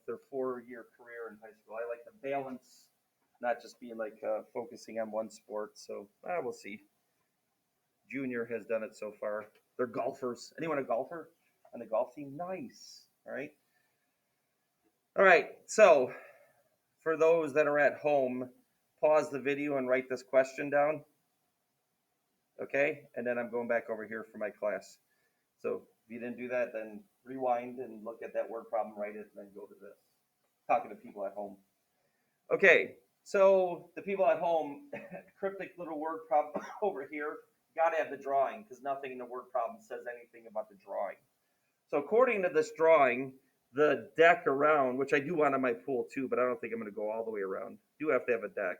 their 4-year career in high school. I like the balance, not just being like focusing on one sport. So we'll see. Junior has done it so far. They're golfers. Anyone a golfer on the golf team? Nice. All right. All right. So for those that are at home, pause the video and write this question down. Okay. And then I'm going back over here for my class. So if you didn't do that, then rewind and look at that word problem, write it, and then go to this. Talking to people at home. Okay. So the people at home, cryptic little word problem over here. Got to have the drawing because nothing in the word problem says anything about the drawing. So according to this drawing, the deck around, which I do want on my pool too, but I don't think I'm going to go all the way around. Do have to have a deck.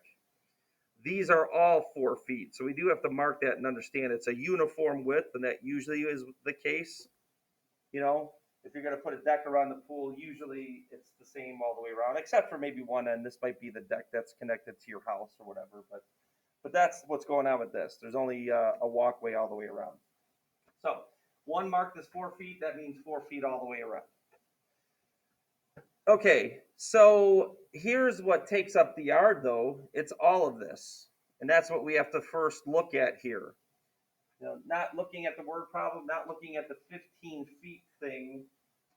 These are all 4 feet. So we do have to mark that and understand it's a uniform width, and that usually is the case. You know, if you're going to put a deck around the pool, usually it's the same all the way around, except for maybe one end. This might be the deck that's connected to your house or whatever, but that's what's going on with this. There's only a walkway all the way around. So one marked as 4 feet. That means 4 feet all the way around. Okay, so here's what takes up the yard, though. It's all of this. And that's what we have to first look at here. You know, not looking at the word problem, not looking at the 15 feet thing.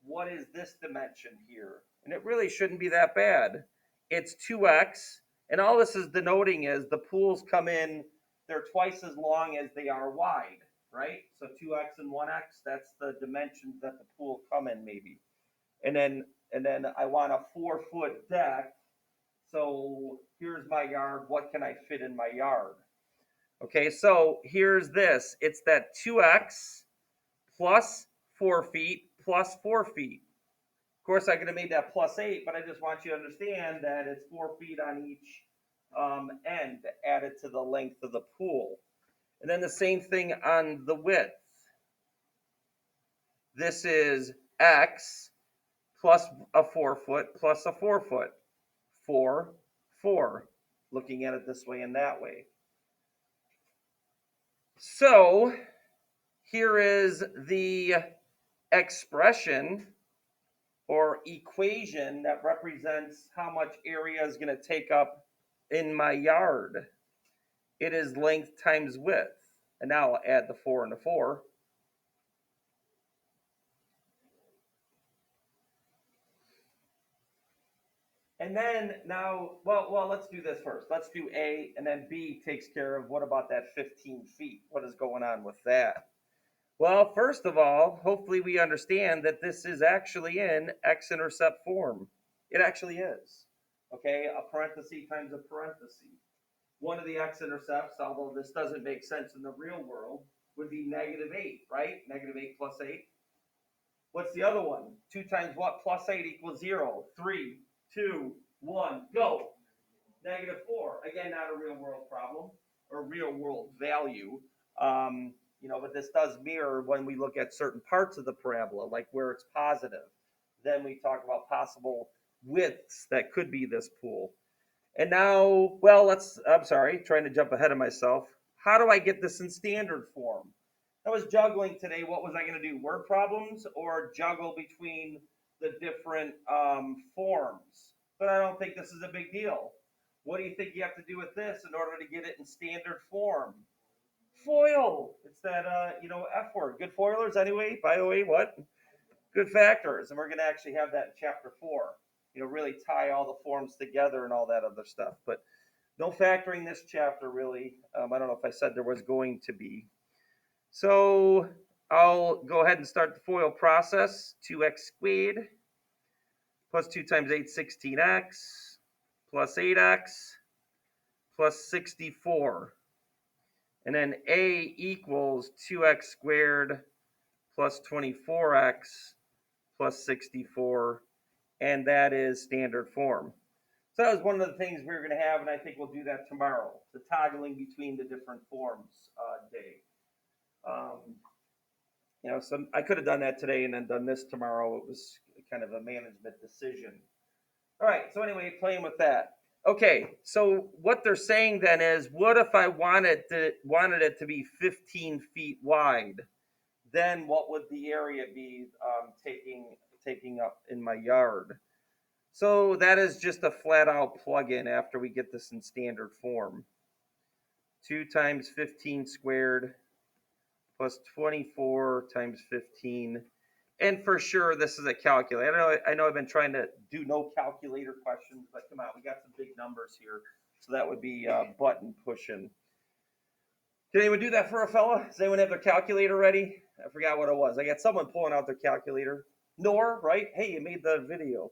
What is this dimension here? And it really shouldn't be that bad. It's 2x. And all this is denoting is the pools come in, they're twice as long as they are wide, right? So 2x and 1x, that's the dimensions that the pool come in maybe. And then I want a 4-foot deck. So here's my yard. What can I fit in my yard? Okay, so here's this. It's that 2x plus 4 feet plus 4 feet. Of course, I could have made that plus 8, but I just want you to understand that it's 4 feet on each end added to the length of the pool. And then the same thing on the width. This is x plus a 4 foot plus a 4 foot. 4, 4. Looking at it this way and that way. So here is the expression or equation that represents how much area is going to take up in my yard. It is length times width. And now I'll add the 4 and the 4. And then now, well, let's do this first. Let's do A, and then B takes care of what about that 15 feet? What is going on with that? Well, first of all, hopefully we understand that this is actually in x-intercept form. It actually is. Okay, a parenthesis times a parenthesis. One of the x-intercepts, although this doesn't make sense in the real world, would be -8, right? -8 plus 8. What's the other one? 2 times what plus 8 equals 0. 3, 2, 1, go. -4. Again, not a real world problem or real world value. But this does mirror when we look at certain parts of the parabola, like where it's positive. Then we talk about possible widths that could be this pool. And now, I'm sorry, trying to jump ahead of myself. How do I get this in standard form? I was juggling today. What was I going to do? Word problems or juggle between the different forms? But I don't think this is a big deal. What do you think you have to do with this in order to get it in standard form? Foil. It's that, F word. Good foilers anyway. By the way, what? Good factors. And we're going to actually have that in chapter 4. Really tie all the forms together and all that other stuff. But no factoring this chapter, really. I don't know if I said there was going to be. So I'll go ahead and start the FOIL process. 2x squared plus 2 times 8, 16x, plus 8x, plus 64. And then a equals 2x squared plus 24x plus 64. And that is standard form. So that was one of the things we were going to have, and I think we'll do that tomorrow, the toggling between the different forms day. So I could have done that today and then done this tomorrow. It was kind of a management decision. All right, so anyway, playing with that. Okay, so what they're saying then is, what if I wanted it to be 15 feet wide? Then what would the area be taking up in my yard? So that is just a flat out plug-in after we get this in standard form. 2 times 15 squared plus 24 times 15. And for sure, this is a calculator. I know I've been trying to do no calculator questions, but come on, we got some big numbers here. So that would be button pushing. Can anyone do that for a fella? Does anyone have their calculator ready? I forgot what it was. I got someone pulling out their calculator. Nor, right? Hey, you made the video.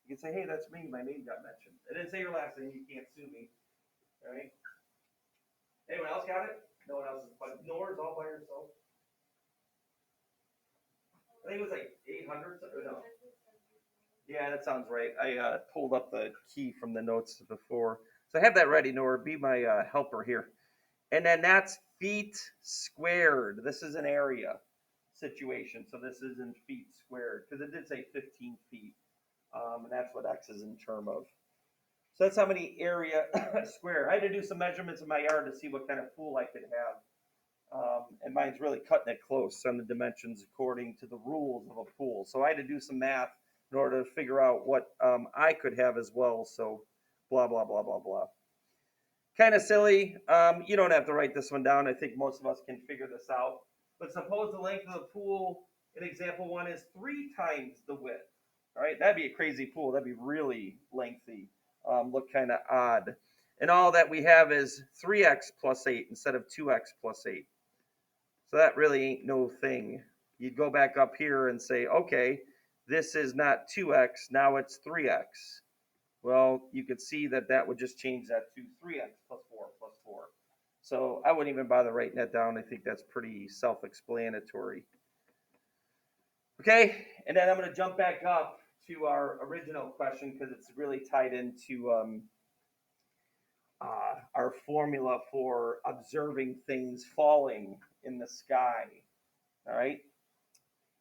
You can say, hey, that's me. My name got mentioned. I didn't say your last name. You can't sue me. All right? Anyone else got it? No one else is. But Nor's all by herself. I think it was like 800. Or no. Yeah, that sounds right. I pulled up the key from the notes before. So I have that ready, Nora. Be my helper here. And then that's feet squared. This is an area situation. So this is in feet squared because it did say 15 feet. And that's what X is in term of. So that's how many area square. I had to do some measurements in my yard to see what kind of pool I could have. And mine's really cutting it close on the dimensions according to the rules of a pool. So I had to do some math in order to figure out what I could have as well. So blah, blah, blah, blah, blah. Kind of silly. You don't have to write this one down. I think most of us can figure this out. But suppose the length of the pool in example one is 3 times the width. All right, that'd be a crazy pool. That'd be really lengthy. Look kind of odd. And all that we have is 3x plus 8 instead of 2x plus 8. So that really ain't no thing. You'd go back up here and say, okay, this is not 2x, now it's 3x. Well, you could see that that would just change that to 3x plus 4 plus 4. So I wouldn't even bother writing that down. I think that's pretty self-explanatory. Okay, and then I'm going to jump back up to our original question because it's really tied into our formula for observing things falling in the sky. All right,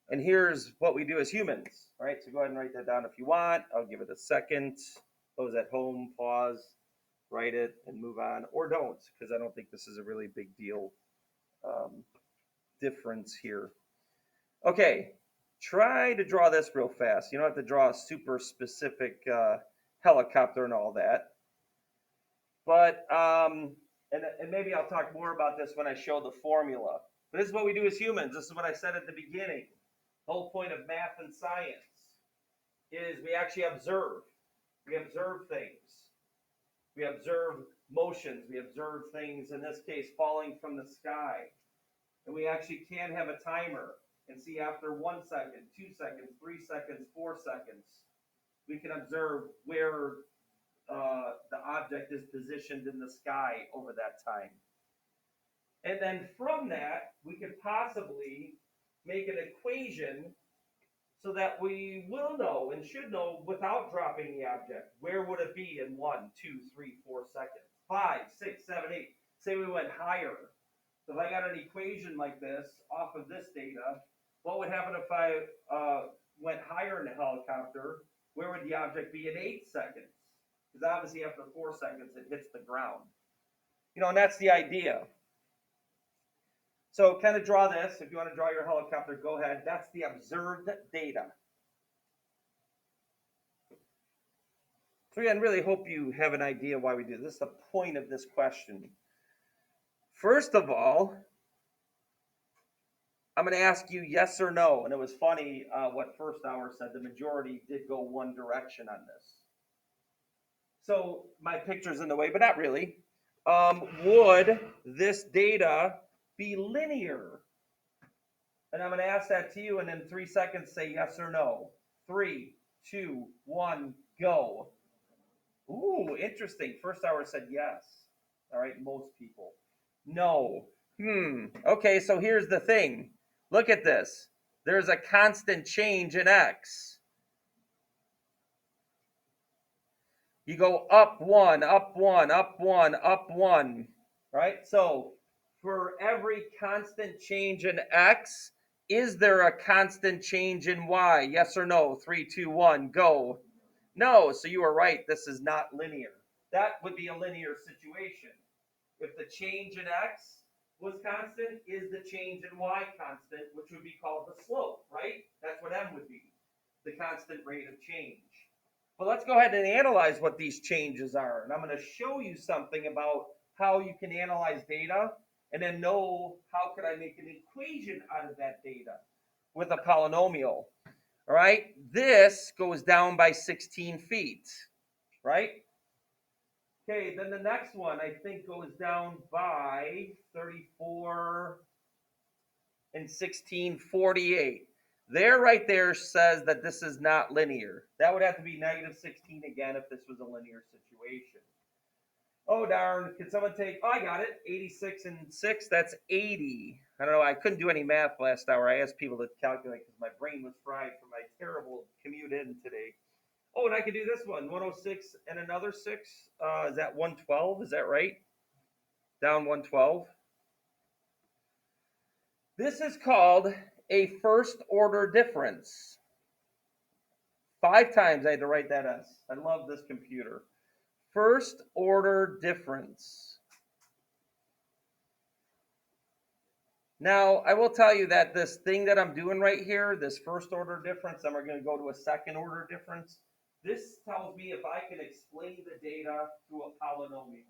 and here's what we do as humans. All right, so go ahead and write that down if you want. I'll give it a second. Those at home, pause, write it, and move on, or don't, because I don't think this is a really big deal difference here. Okay, try to draw this real fast. You don't have to draw a super specific helicopter and all that. But, and maybe I'll talk more about this when I show the formula. But this is what we do as humans. This is what I said at the beginning. The whole point of math and science is we actually observe. We observe things. We observe motions. We observe things, in this case, falling from the sky. And we actually can have a timer and see after 1 second, 2 seconds, 3 seconds, 4 seconds, we can observe where the object is positioned in the sky over that time. And then from that, we could possibly make an equation so that we will know and should know without dropping the object. Where would it be in 1, 2, 3, 4 seconds? 5, 6, 7, 8. Say we went higher. So if I got an equation like this off of this data, what would happen if I went higher in the helicopter? Where would the object be in 8 seconds? Because obviously after 4 seconds, it hits the ground. You know, and that's the idea. So kind of draw this. If you want to draw your helicopter, go ahead. That's the observed data. So again, really hope you have an idea why we do this. This is the point of this question. First of all, I'm going to ask you yes or no. And it was funny what first hour said. The majority did go one direction on this. So my picture's in the way, but not really. Would this data be linear? And I'm going to ask that to you, and in 3 seconds, say yes or no. 3, 2, 1, go. Ooh, interesting. First hour said yes. All right, most people. No. Okay, so here's the thing. Look at this. There's a constant change in x. You go up 1, up 1, up 1, up 1. Right? So for every constant change in x, is there a constant change in y? Yes or no? 3, 2, 1, go. No, so you are right. This is not linear. That would be a linear situation. If the change in x was constant, is the change in y constant, which would be called the slope, right? That's what m would be, the constant rate of change. But let's go ahead and analyze what these changes are. And I'm going to show you something about how you can analyze data and then know how could I make an equation out of that data with a polynomial. All right, this goes down by 16 feet, right? Okay, then the next one I think goes down by 34 and 1648. There, right there, says that this is not linear. That would have to be negative 16 again if this was a linear situation. Oh, darn. Can someone take, oh, I got it. 86 and 6, that's 80. I don't know. I couldn't do any math last hour. I asked people to calculate because my brain was fried from my terrible commute in today. Oh, and I could do this one 106 and another 6. Is that 112? Is that right? Down 112. This is called a first order difference. 5 times I had to write that S. I love this computer. First order difference. Now, I will tell you that this thing that I'm doing right here, this first order difference, then we're going to go to a second order difference. This tells me if I can explain the data through a polynomial.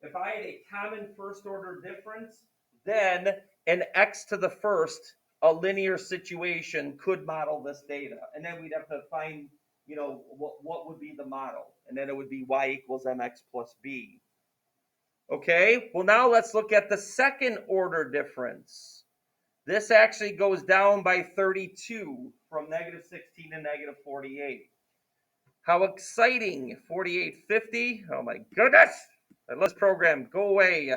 If I had a common first order difference, then an x to the first, a linear situation, could model this data. And then we'd have to find, what would be the model. And then it would be y equals mx plus b. Okay, well now let's look at the second order difference. This actually goes down by 32 from negative 16 to negative 48. How exciting, 4850. Oh my goodness. Let's program, go away.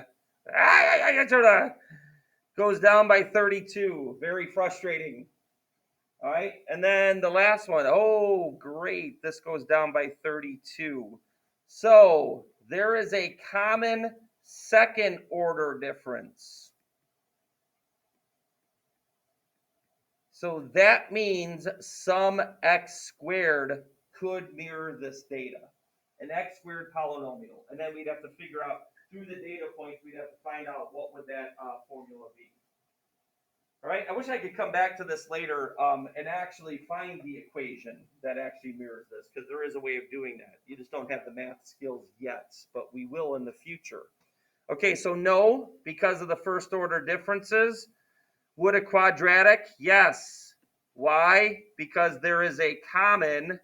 Goes down by 32. Very frustrating. All right, and then the last one. Oh, great. This goes down by 32. So there is a common second order difference. So that means some x squared could mirror this data, an x squared polynomial. And then we'd have to figure out through the data points, we'd have to find out what would that formula be. All right, I wish I could come back to this later and actually find the equation that actually mirrors this, because there is a way of doing that. You just don't have the math skills yet, but we will in the future. Okay, so no, because of the first order differences. Would a quadratic? Yes. Why? Because there is a common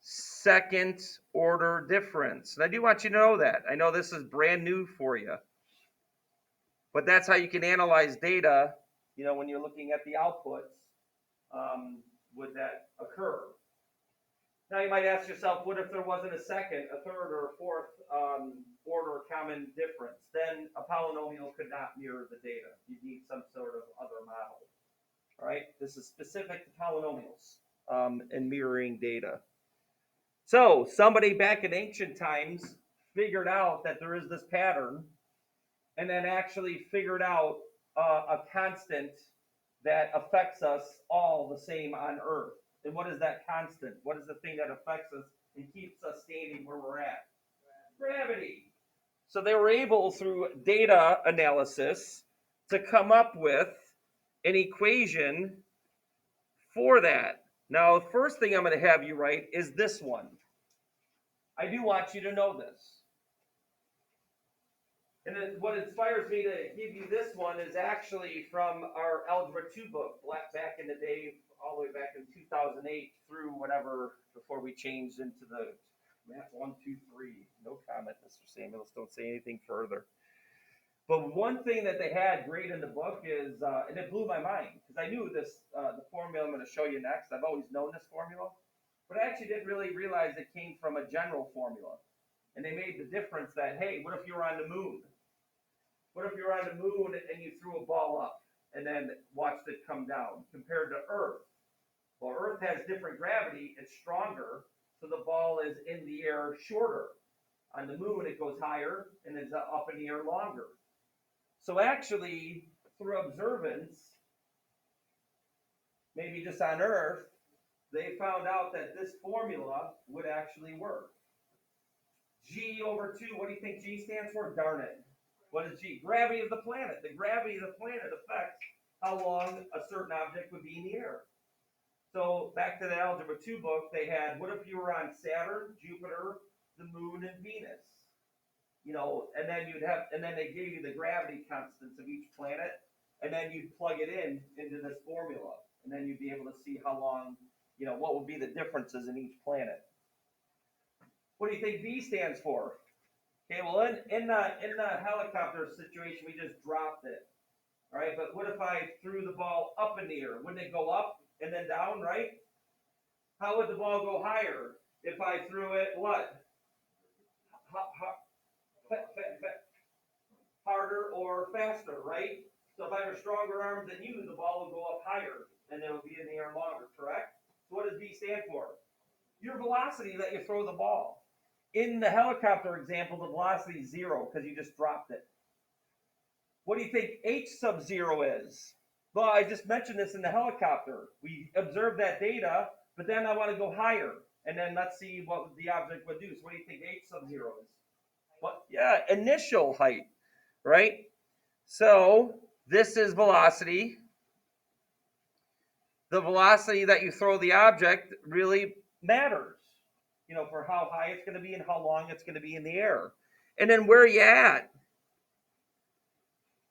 second order difference. And I do want you to know that. I know this is brand new for you. But that's how you can analyze data, when you're looking at the outputs, would that occur? Now you might ask yourself, what if there wasn't a second, a third, or a fourth order common difference? Then a polynomial could not mirror the data. You need some sort of other model. All right, this is specific to polynomials and mirroring data. So somebody back in ancient times figured out that there is this pattern, and then actually figured out a constant that affects us all the same on Earth. And what is that constant? What is the thing that affects us and keeps us standing where we're at? Gravity. So they were able, through data analysis, to come up with an equation for that. Now, the first thing I'm going to have you write is this one. I do want you to know this. And then what inspires me to give you this one is actually from our Algebra 2 book, back in the day, all the way back in 2008 through whatever, before we changed into the Math 1, 2, 3. No comment, Mr. Samuels. Don't say anything further. But one thing that they had great in the book is, and it blew my mind, because I knew this, the formula I'm going to show you next. I've always known this formula, but I actually didn't really realize it came from a general formula. And they made the difference that, hey, what if you were on the moon? What if you're on the moon and you threw a ball up and then watched it come down compared to Earth? Well, Earth has different gravity, it's stronger, so the ball is in the air shorter. On the moon, it goes higher and is up in the air longer. So actually, through observance, maybe just on Earth, they found out that this formula would actually work. G over 2, what do you think G stands for? Darn it. What is G? Gravity of the planet. The gravity of the planet affects how long a certain object would be in the air. So back to the Algebra 2 book, they had, what if you were on Saturn, Jupiter, the Moon, and Venus? And then and then they gave you the gravity constants of each planet, and then you'd plug it into this formula, and then you'd be able to see how long, what would be the differences in each planet. What do you think B stands for? Okay, well, in the helicopter situation, we just dropped it. All right, but what if I threw the ball up in the air? Wouldn't it go up and then down, right? How would the ball go higher if I threw it what? Harder or faster, right? So if I have a stronger arm than you, the ball will go up higher and it will be in the air longer, correct? So what does V stand for? Your velocity that you throw the ball. In the helicopter example, the velocity is zero because you just dropped it. What do you think H sub zero is? Well, I just mentioned this in the helicopter. We observed that data, but then I want to go higher. And then let's see what the object would do. So what do you think H sub zero is? What? Yeah, initial height, right? So this is velocity. The velocity that you throw the object really matters, for how high it's going to be and how long it's going to be in the air. And then where are you at?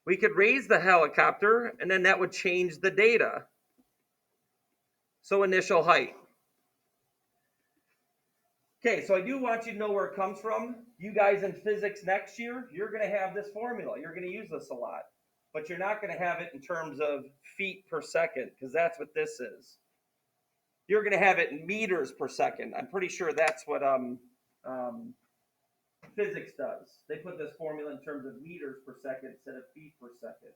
We could raise the helicopter, and then that would change the data. So initial height. Okay, so I do want you to know where it comes from. You guys in physics next year, you're going to have this formula. You're going to use this a lot. But you're not going to have it in terms of feet per second, because that's what this is. You're going to have it in meters per second. I'm pretty sure that's what physics does. They put this formula in terms of meters per second instead of feet per second.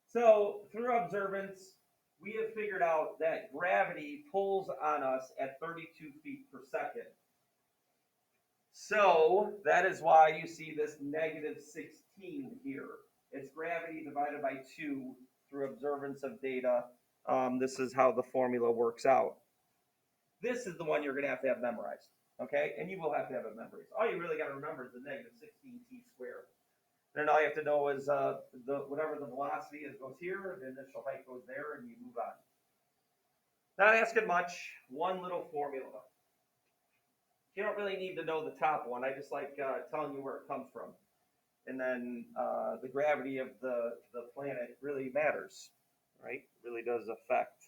So through observance, we have figured out that gravity pulls on us at 32 feet per second. So that is why you see this negative 16 here. It's gravity divided by 2 through observance of data. This is how the formula works out. This is the one you're going to have memorized, okay? And you will have to have it memorized. All you really got to remember is the negative 16t squared. And then all you have to know is whatever the velocity is goes here, the initial height goes there, and you move on. Not asking much, one little formula. You don't really need to know the top one. I just like telling you where it comes from. And then the gravity of the planet really matters, right? It really does affect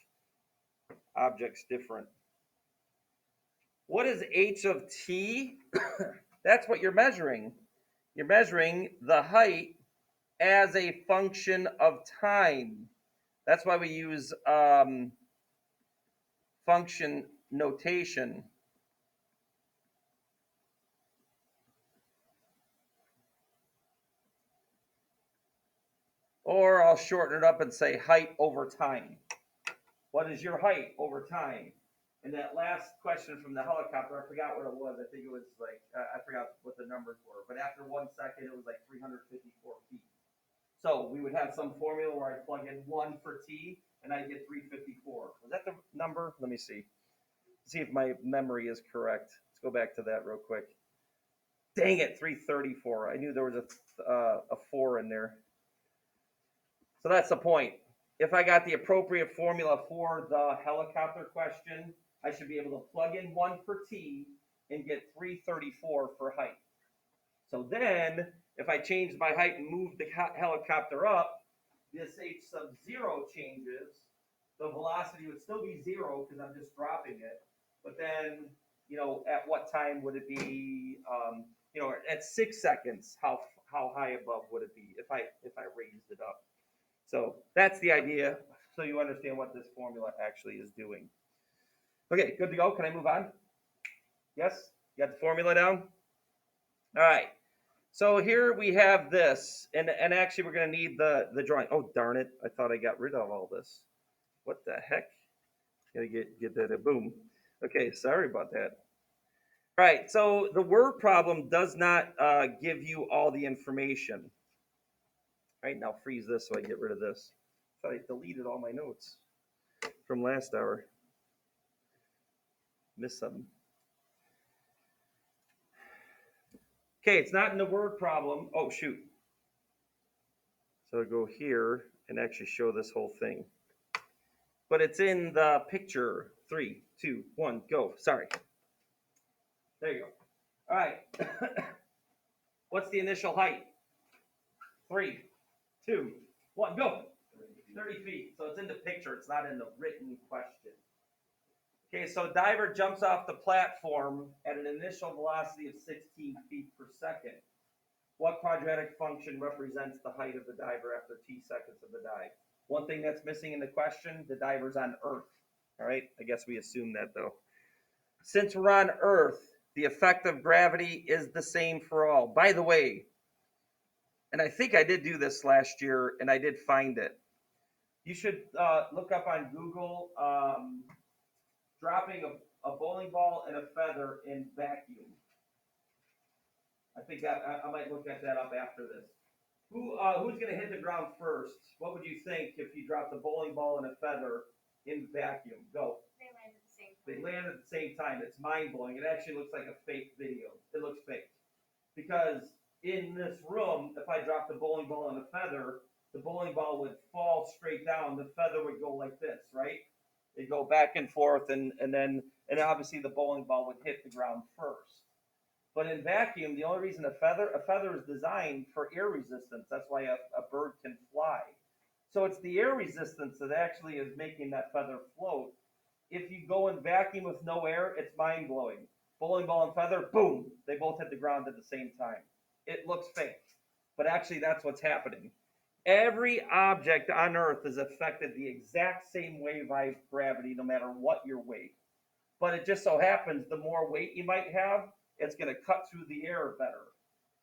objects different. What is h of t? That's what you're measuring. You're measuring the height as a function of time. That's why we use function notation. Or I'll shorten it up and say height over time. What is your height over time? And that last question from the helicopter, I forgot what it was. I think it was like, I forgot what the numbers were. But after 1 second, it was like 354 feet. So we would have some formula where I plug in 1 for t, and I get 354. Was that the number? Let me see. See if my memory is correct. Let's go back to that real quick. Dang it, 334. I knew there was a 4 in there. So that's the point. If I got the appropriate formula for the helicopter question, I should be able to plug in 1 for t and get 334 for height. So then, if I change my height and move the helicopter up, this h sub 0 changes. The velocity would still be 0 because I'm just dropping it. But then, at what time would it be? At 6 seconds, how high above would it be if I raised it up? So that's the idea, so you understand what this formula actually is doing. Okay, good to go. Can I move on? Yes? You got the formula down? All right. So here we have this, and actually we're going to need the drawing. Oh, darn it. I thought I got rid of all this. What the heck? Got to get that, boom. Okay, sorry about that. All right, so the word problem does not give you all the information. All right, now freeze this so I get rid of this. I thought I deleted all my notes from last hour. Missed something. Okay, it's not in the word problem. Oh, shoot. So I'll go here and actually show this whole thing. but it's in the picture. 3, 2, 1, go. Sorry. There you go. All right. What's the initial height? 3, 2, 1, go. 30 feet. So it's in the picture. It's not in the written question. Okay, so diver jumps off the platform at an initial velocity of 16 feet per second. What quadratic function represents the height of the diver after t seconds of the dive? One thing that's missing in the question, the diver's on Earth. All right, I guess we assume that though. Since we're on Earth, the effect of gravity is the same for all. By the way, and I think I did do this last year, and I did find it. You should look up on Google dropping a bowling ball and a feather in vacuum. I think that I might look at that up after this. Who's going to hit the ground first? What would you think if you dropped a bowling ball and a feather in vacuum? Go. They land at the same time. It's mind blowing. It actually looks like a fake video. It looks fake because in this room, if I dropped a bowling ball and a feather, the bowling ball would fall straight down. The feather would go like this, right? It'd go back and forth, and obviously the bowling ball would hit the ground first. But in vacuum, the only reason a feather is designed for air resistance. That's why a bird can fly. So it's the air resistance that actually is making that feather float. If you go in vacuum with no air, it's mind blowing. Bowling ball and feather, boom, they both hit the ground at the same time. It looks fake, but actually that's what's happening. Every object on Earth is affected the exact same way by gravity, no matter what your weight. But it just so happens the more weight you might have, it's going to cut through the air better.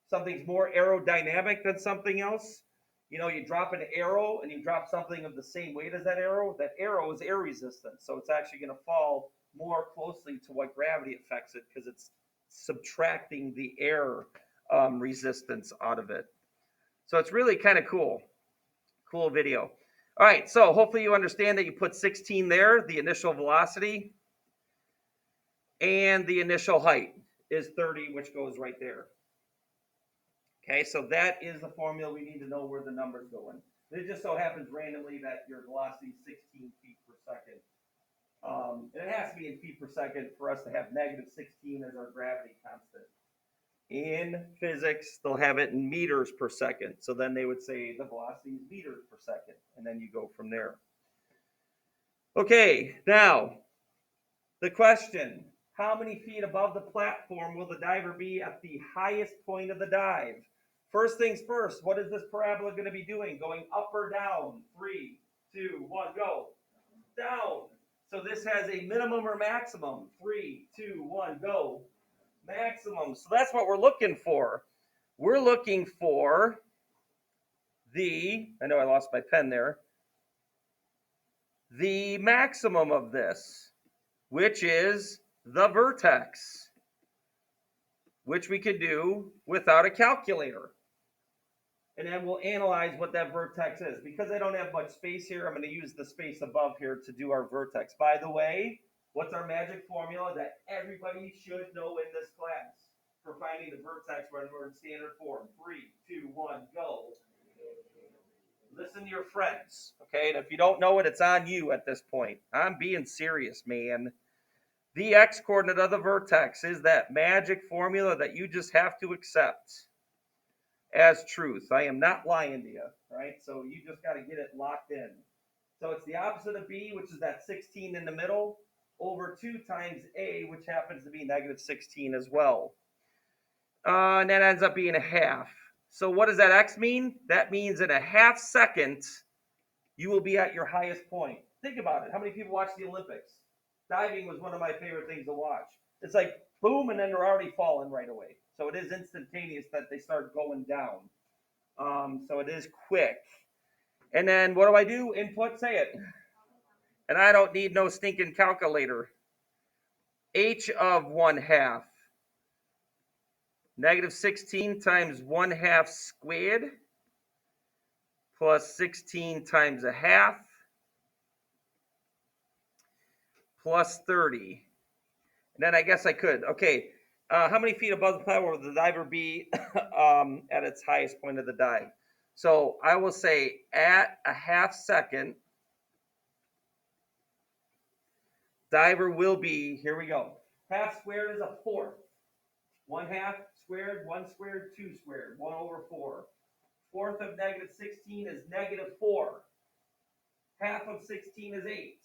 Something's more aerodynamic than something else. You know, you drop an arrow and you drop something of the same weight as that arrow is air resistant. So it's actually going to fall more closely to what gravity affects it because it's subtracting the air resistance out of it. So it's really kind of cool. Cool video. All right, so hopefully you understand that you put 16 there, the initial velocity, and the initial height is 30, which goes right there. Okay, so that is the formula. We need to know where the number's going. It just so happens randomly that your velocity is 16 feet per second. And it has to be in feet per second for us to have negative 16 as our gravity constant. In physics, they'll have it in meters per second. So then they would say the velocity is meters per second. And then you go from there. Okay, now, the question. How many feet above the platform will the diver be at the highest point of the dive? First things first, what is this parabola going to be doing? Going up or down? 3, 2, 1, go. Down. So this has a minimum or maximum. 3, 2, 1, go. Maximum. So that's what we're looking for. We're looking for I know I lost my pen there, the maximum of this, which is the vertex, which we can do without a calculator. And then we'll analyze what that vertex is. Because I don't have much space here, I'm going to use the space above here to do our vertex. By the way, what's our magic formula that everybody should know in this class for finding the vertex when we're in standard form? 3, 2, 1, go. Listen to your friends, okay? And if you don't know it, it's on you at this point. I'm being serious, man. The x-coordinate of the vertex is that magic formula that you just have to accept as truth. I am not lying to you, right? So you just got to get it locked in. So it's the opposite of b, which is that 16 in the middle, over 2 times a, which happens to be negative 16 as well. And that ends up being a half. So what does that x mean? That means in a half second, you will be at your highest point. Think about it. How many people watch the Olympics? Diving was one of my favorite things to watch. It's like boom, and then they're already falling right away. So it is instantaneous that they start going down. So it is quick. And then what do I do? Input, say it. And I don't need no stinking calculator. H of 1/2. Negative 16 times 1/2 squared plus 16 times a half plus 30. And then I guess I could. Okay, how many feet above the platform will the diver be at its highest point of the dive? So I will say at a half second, Diver will be, here we go. Half squared is a fourth. 1/2 squared, 1 squared, 2 squared, 1 over 4. Fourth of negative 16 is negative 4. Half of 16 is 8.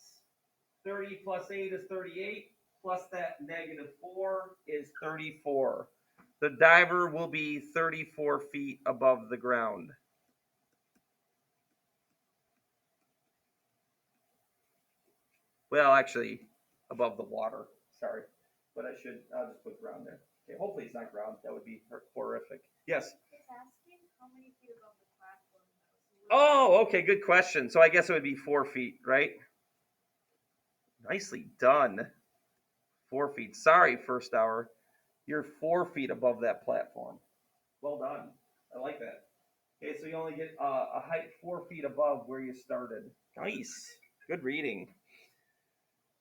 30 plus 8 is 38. Plus that negative 4 is 34. The diver will be 34 feet above the ground. Well, actually, above the water. Sorry. But I'll just put ground there. Okay, hopefully it's not ground. That would be horrific. Yes? It's asking how many feet above the platform, Oh, okay, good question. So I guess it would be 4 feet, right? Nicely done. 4 feet. Sorry, first hour. You're 4 feet above that platform. Well done. I like that. Okay, so you only get a height 4 feet above where you started. Nice. Good reading.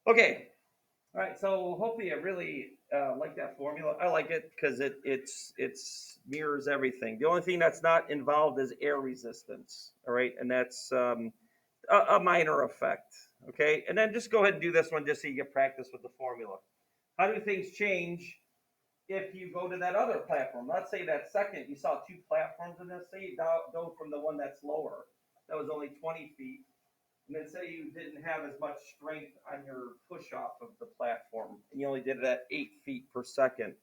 Okay. All right. So hopefully, I really like that formula. I like it because it's mirrors everything. The only thing that's not involved is air resistance. All right, and that's a minor effect. Okay, and then just go ahead and do this one just so you get practice with the formula. How do things change if you go to that other platform? Let's say that second, you saw two platforms in this. Say you go from the one that's lower, that was only 20 feet, and then say you didn't have as much strength on your push off of the platform, and you only did it at 8 feet per second.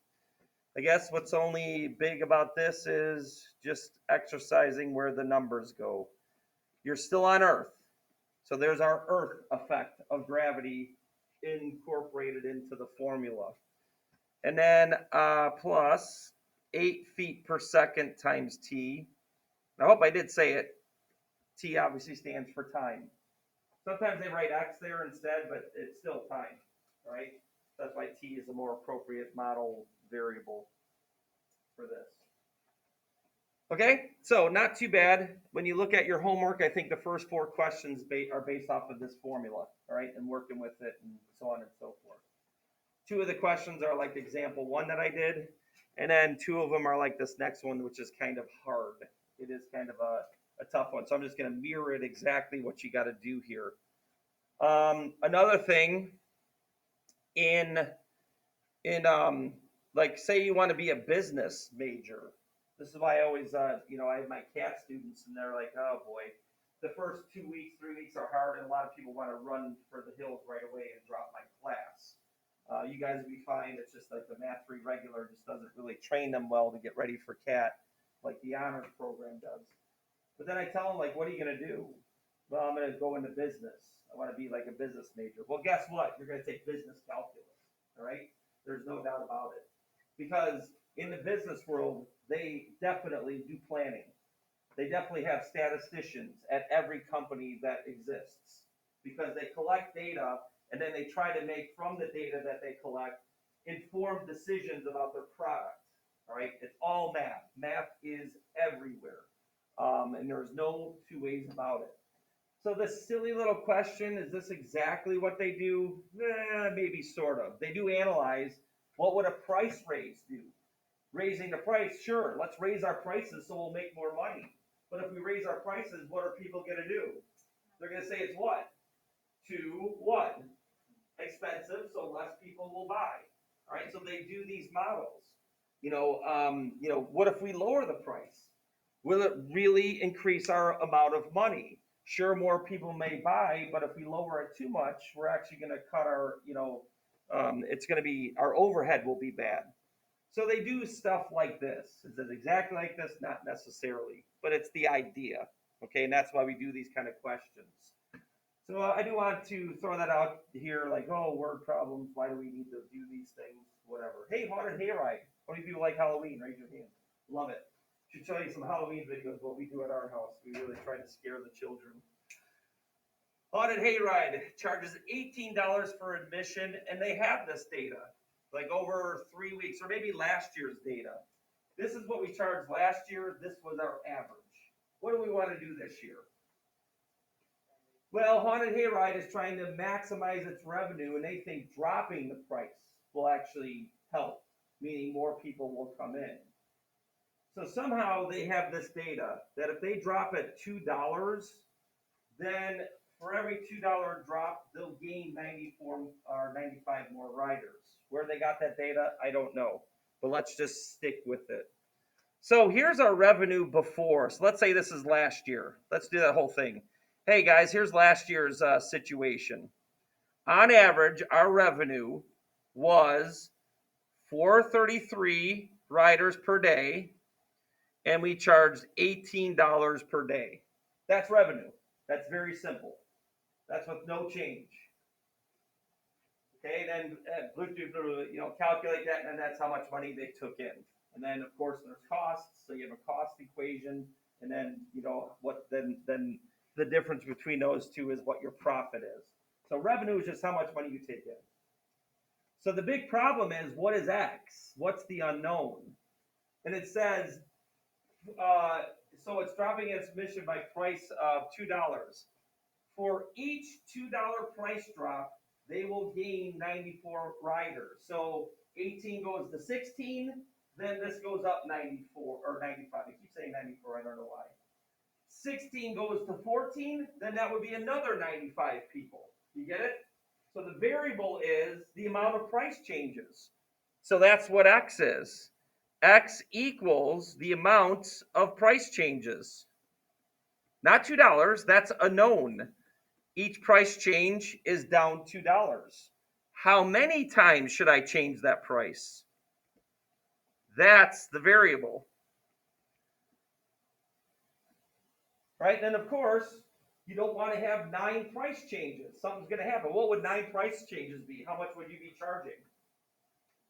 I guess what's only big about this is just exercising where the numbers go. You're still on Earth. So there's our Earth effect of gravity incorporated into the formula. And then plus 8 feet per second times t. I hope I did say it. T obviously stands for time. Sometimes they write x there instead, but it's still time, right? That's why t is a more appropriate model variable for this. Okay, so not too bad. When you look at your homework, I think the first 4 questions are based off of this formula, all right, and working with it and so on and so forth. 2 of the questions are like example 1 that I did, and then 2 of them are like this next one, which is kind of hard. It is kind of a tough one, so I'm just going to mirror it exactly what you got to do here. Another thing in like say you want to be a business major. This is why I always I have my CAT students and they're like, oh boy, the first 2 weeks, 3 weeks are hard, and a lot of people want to run for the hills right away and drop my class. You guys will be fine. It's just like the Math 3 regular just doesn't really train them well to get ready for CAT like the honors program does. But then I tell them, like, what are you going to do? Well, I'm going to go into business. I want to be like a business major. Well, guess what? You're going to take business calculus. All right? There's no doubt about it. Because in the business world, they definitely do planning. They definitely have statisticians at every company that exists because they collect data and then they try to make from the data that they collect informed decisions about their product. All right, it's all math. Math is everywhere, and there's no two ways about it. So this silly little question, is this exactly what they do? Maybe sort of. They do analyze what would a price raise do. Raising the price, sure, let's raise our prices so we'll make more money. But if we raise our prices, what are people going to do? They're going to say it's what? Too what? Expensive, so less people will buy. All right, so they do these models. What if we lower the price? Will it really increase our amount of money? Sure, more people may buy, but if we lower it too much, we're actually going to cut it's going to be, our overhead will be bad. So they do stuff like this. Is it exactly like this? Not necessarily, but it's the idea. Okay, and that's why we do these kind of questions. So I do want to throw that out here, like, oh, word problems. Why do we need to do these things? Whatever. Hey, haunted hayride. How many people like Halloween? Raise your hand. Love it. Should show you some Halloween videos. What we do at our house. We really try to scare the children. Haunted hayride charges $18 for admission, and they have this data, like over 3 weeks, or maybe last year's data. This is what we charged last year. This was our average. What do we want to do this year? Well, Haunted Hayride is trying to maximize its revenue, and they think dropping the price will actually help, meaning more people will come in. So somehow they have this data that if they drop it $2, then for every $2 drop, they'll gain 94 or 95 more riders. Where they got that data, I don't know. But let's just stick with it. So here's our revenue before. So let's say this is last year. Let's do that whole thing. Hey guys, here's last year's situation. On average, our revenue was 433 riders per day, and we charged $18 per day. That's revenue. That's very simple. That's with no change. Okay, then calculate that, and that's how much money they took in. And then of course there's costs, so you have a cost equation, and then what then the difference between those two is what your profit is. So revenue is just how much money you take in. So the big problem is, what is X? What's the unknown? And it says, so it's dropping its commission by price of $2. For each $2 price drop, they will gain 94 riders. So 18 goes to 16, then this goes up 94 or 95. I keep saying 94, I don't know why. 16 goes to 14, then that would be another 95 people. You get it? So the variable is the amount of price changes. So that's what X is. X equals the amount of price changes. Not $2, that's a known. Each price change is down $2. How many times should I change that price? That's the variable. Right? Then of course, you don't want to have 9 price changes. Something's going to happen. What would 9 price changes be? How much would you be charging?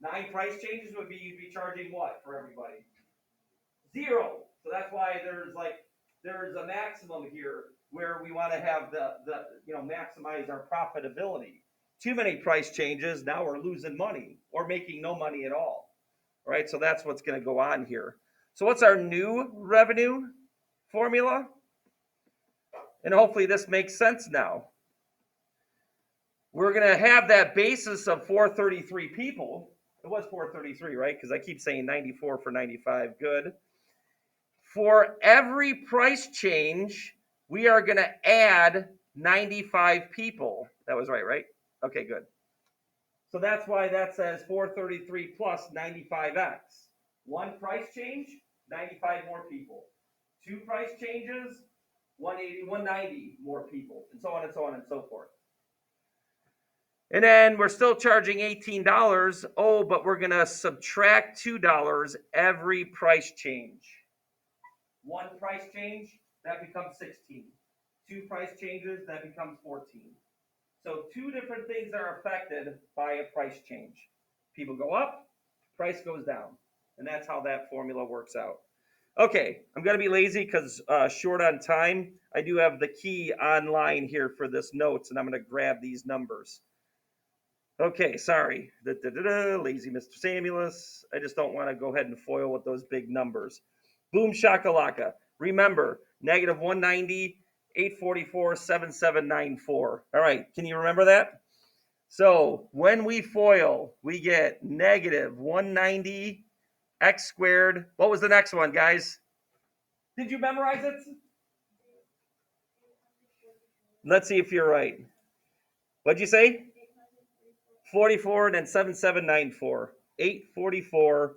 9 price changes would be, you'd be charging what for everybody? 0. So that's why there's a maximum here where we want to have the maximize our profitability. Too many price changes, now we're losing money or making no money at all. All right, so that's what's going to go on here. So what's our new revenue formula? And hopefully this makes sense now. We're going to have that basis of 433 people. It was 433, right? Because I keep saying 94 for 95. Good. For every price change, we are going to add 95 people. That was right? Okay, good. So that's why that says 433 plus 95x. 1 price change, 95 more people. 2 price changes, 180, 190 more people, and so on and so on and so forth. And then we're still charging $18. Oh, but we're going to subtract $2 every price change. 1 price change, that becomes 16. 2 price changes, that becomes 14. So 2 different things are affected by a price change. People go up, price goes down. And that's how that formula works out. Okay, I'm going to be lazy because short on time. I do have the key online here for this notes, and I'm going to grab these numbers. Okay, sorry. Lazy Mr. Samulus. I just don't want to go ahead and foil with those big numbers. Boom shakalaka. Remember, negative 190, 844, 7794. All right, can you remember that? So when we foil, we get negative 190 x squared. What was the next one, guys? Did you memorize it? Let's see if you're right. What'd you say? 44 and then 7794. 844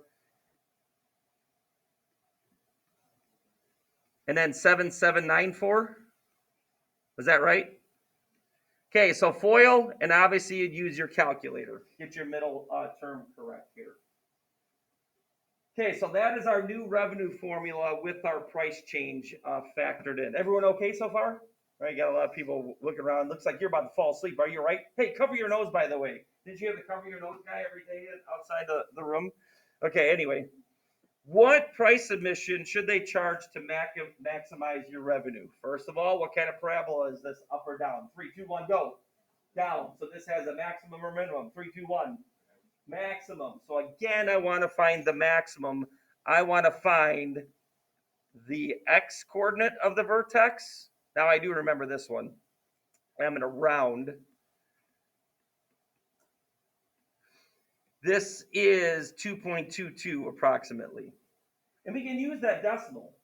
and then 7794. Was that right? Okay, so FOIL, and obviously you'd use your calculator. Get your middle term correct here. Okay, so that is our new revenue formula with our price change factored in. Everyone okay so far? All right, you got a lot of people looking around. Looks like you're about to fall asleep. Are you right? Hey, cover your nose, by the way. Did you have the cover your nose guy every day outside the room? Okay, anyway. What price submission should they charge to maximize your revenue? First of all, what kind of parabola is this, up or down? 3, 2, 1, go. Down. So this has a maximum or minimum. 3, 2, 1. Maximum. So again, I want to find the maximum. I want to find the x coordinate of the vertex. Now I do remember this one. I'm going to round. This is 2.22 approximately. And we can use that decimal.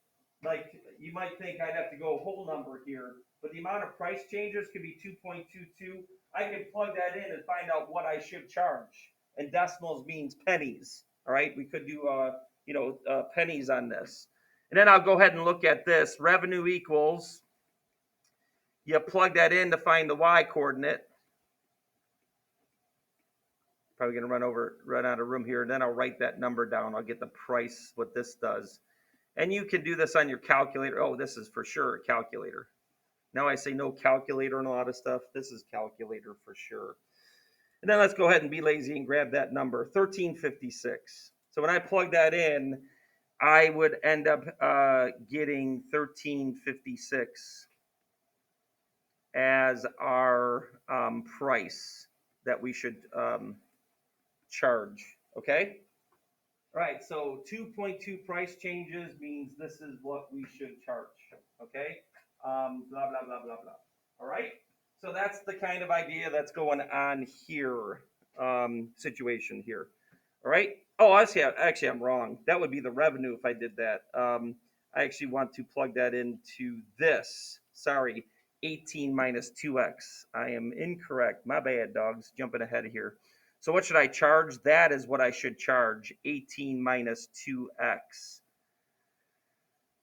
Like, you might think I'd have to go whole number here. but the amount of price changes could be 2.22. I can plug that in and find out what I should charge. And decimals means pennies. All right, we could do pennies on this. And then I'll go ahead and look at this. Revenue equals, you plug that in to find the y coordinate. Probably going to run out of room here. And then I'll write that number down. I'll get the price, what this does. And you can do this on your calculator. Oh, this is for sure a calculator. Now I say no calculator and a lot of stuff. This is calculator for sure. And then let's go ahead and be lazy and grab that number, 1356. So when I plug that in, I would end up getting 1356 as our price that we should charge. Okay? All right, so 2.2 price changes means this is what we should charge. Okay? Blah, blah, blah, blah, blah. All right? So that's the kind of idea that's going on here, situation here. All right? Oh, actually, I'm wrong. That would be the revenue if I did that. I actually want to plug that into this. Sorry, 18 minus 2x. I am incorrect. My bad, dogs. Jumping ahead here. So what should I charge? That is what I should charge, 18 minus 2x.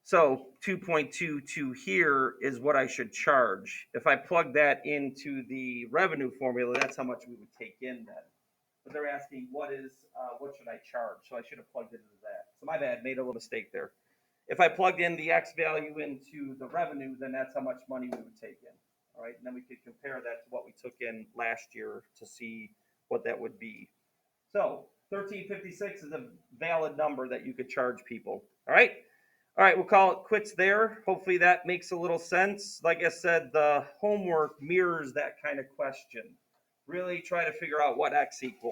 So 2.22 here is what I should charge. If I plug that into the revenue formula, that's how much we would take in then. But they're asking what should I charge? So I should have plugged it into that. So my bad, made a little mistake there. If I plugged in the X value into the revenue, then that's how much money we would take in. All right, and then we could compare that to what we took in last year to see what that would be. So 1356 is a valid number that you could charge people. All right. All right, we'll call it quits there. Hopefully that makes a little sense. Like I said, the homework mirrors that kind of question. Really try to figure out what x equals.